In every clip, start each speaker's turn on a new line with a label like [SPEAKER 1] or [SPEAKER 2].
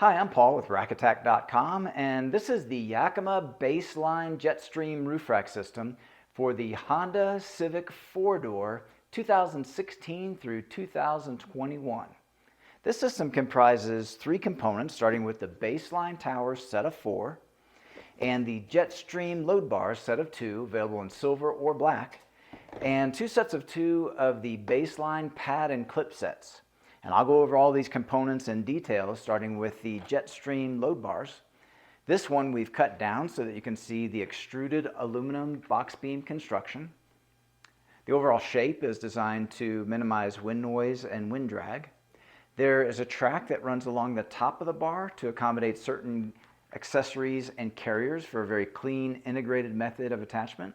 [SPEAKER 1] Hi, I'm Paul with rackattack.com, and this is the Yakima BaseLine JetStream roof rack system for the Honda Civic 4-door 2016 through 2021. This system comprises three components, starting with the BaseLine tower set of 4 and the JetStream load bars set of 2, available in silver or black, and two sets of 2 of the BaseLine pad and clip sets. And I'll go over all these components in detail, starting with the JetStream load bars. This one we've cut down so that you can see the extruded aluminum box beam construction. The overall shape is designed to minimize wind noise and wind drag. There is a track that runs along the top of the bar to accommodate certain accessories and carriers for a very clean, integrated method of attachment.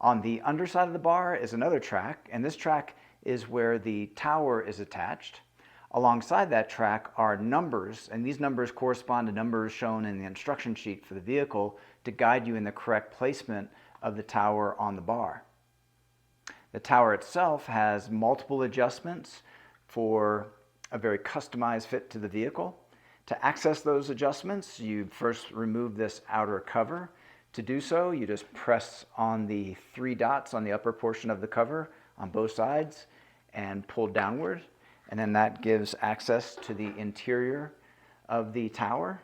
[SPEAKER 1] On the underside of the bar is another track, and this track is where the tower is attached. Alongside that track are numbers, and these numbers correspond to numbers shown in the instruction sheet for the vehicle to guide you in the correct placement of the tower on the bar. The tower itself has multiple adjustments for a very customized fit to the vehicle. To access those adjustments, you first remove this outer cover. To do so, you just press on the 3 dots on the upper portion of the cover on both sides and pull downward, and then that gives access to the interior of the tower.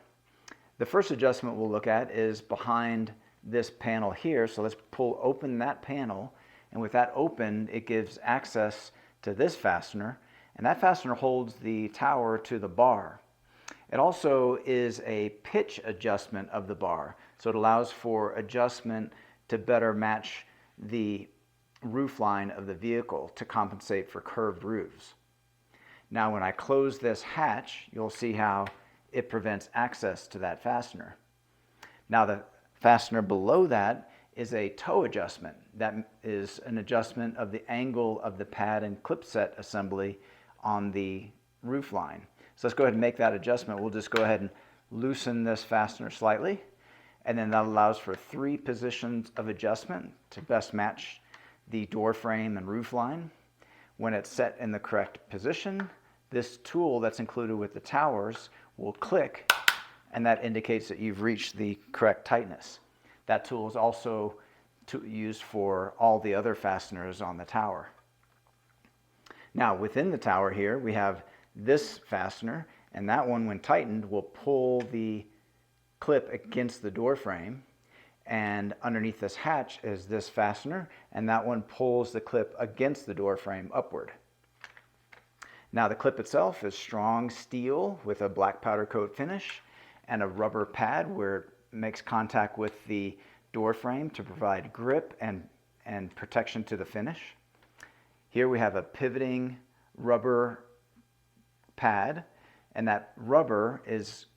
[SPEAKER 1] The first adjustment we'll look at is behind this panel here, so let's pull open that panel, and with that open it gives access to this fastener, and that fastener holds the tower to the bar. It also is a pitch adjustment of the bar, so it allows for adjustment to better match the roof line of the vehicle to compensate for curved roofs. Now when I close this hatch, you'll see how it prevents access to that fastener. Now the fastener below that is a toe adjustment. That is an adjustment of the angle of the pad and clip set assembly on the roof line. So let's go ahead and make that adjustment. We'll just go ahead and loosen this fastener slightly, and then that allows for 3 positions of adjustment to best match the door frame and roof line. When it's set in the correct position, this tool that's included with the towers will click, and that indicates that you've reached the correct tightness. That tool is also used for all the other fasteners on the tower. Now within the tower here we have this fastener, and that one, when tightened, will pull the clip against the door frame, and underneath this hatch is this fastener, and that one pulls the clip against the door frame upward. Now the clip itself is strong steel with a black powder coat finish and a rubber pad where it makes contact with the door frame to provide grip and protection to the finish. Here we have a pivoting rubber pad, and that rubber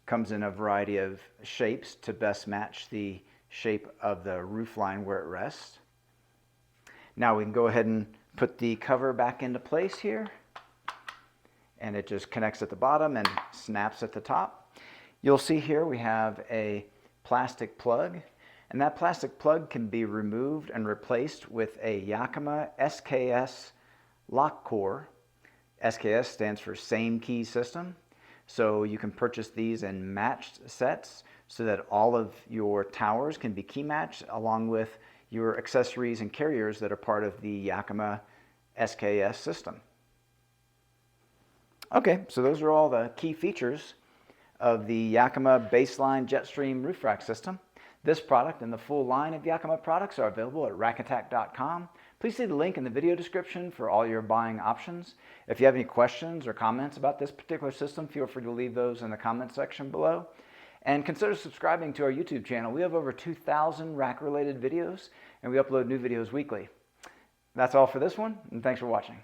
[SPEAKER 1] comes in a variety of shapes to best match the shape of the roof line where it rests. Now we can go ahead and put the cover back into place here, and it just connects at the bottom and snaps at the top. You'll see here we have a plastic plug, and that plastic plug can be removed and replaced with a Yakima SKS lock core. SKS stands for Same Key System. So you can purchase these in matched sets so that all of your towers can be key matched along with your accessories and carriers that are part of the Yakima SKS system. Okay, so those are all the key features of the Yakima BaseLine JetStream roof rack system. This product and the full line of Yakima products are available at rackattack.com. Please see the link in the video description for all your buying options. If you have any questions or comments about this particular system, feel free to leave those in the comment section below. And consider subscribing to our YouTube channel. We have over 2,000 rack-related videos, and we upload new videos weekly. That's all for this one, and thanks for watching.